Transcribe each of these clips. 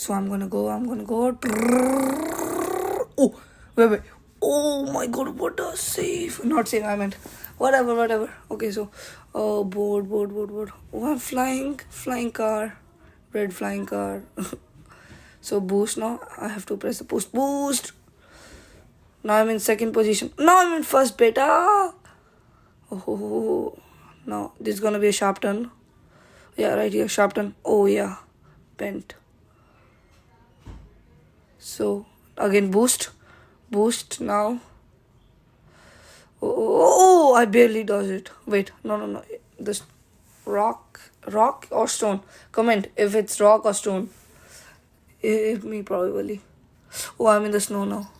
So I'm gonna go. Oh, wait. Oh my god, what a save. Not save, I meant. Whatever. Okay, so, board. Oh, I'm flying. Flying car. Red flying car. So, boost now. I have to press the boost. Now I'm in second position. Now I'm in first, beta. Oh, now this is gonna be a sharp turn. Yeah, right here, sharp turn. Oh, yeah. Bent. So, again, boost. Boost now. Oh, I barely does it. Wait, no. This rock or stone. Comment if it's rock or stone. Hit me probably. Oh, I'm in the snow now.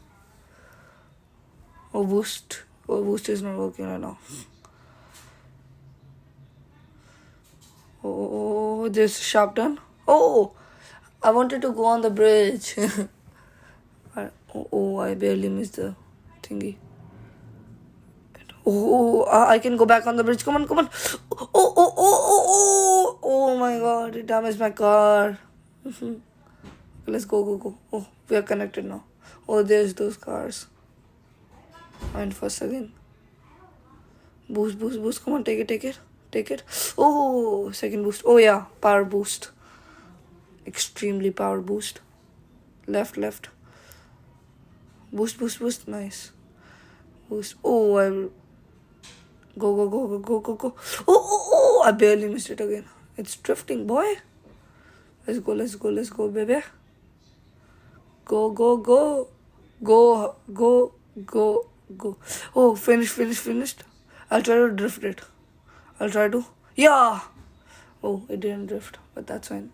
Oh, boost. Oh, boost is not working right now. Oh, this sharp turn. Oh, I wanted to go on the bridge. I barely missed the thingy. Oh, I can go back on the bridge. Come on. Oh my god, it damaged my car. Let's go. Oh, we are connected now. Oh, there's those cars. And first again. Boost. Come on, take it. Oh, second boost. Oh yeah, power boost. Extremely power boost. Left. Boost. Nice. Boost. Oh, I'll go. Oh, I barely missed it again. It's drifting, boy. Let's go, baby. Go. Oh, finished. I'll try to drift it. Yeah. Oh, it didn't drift, but that's fine.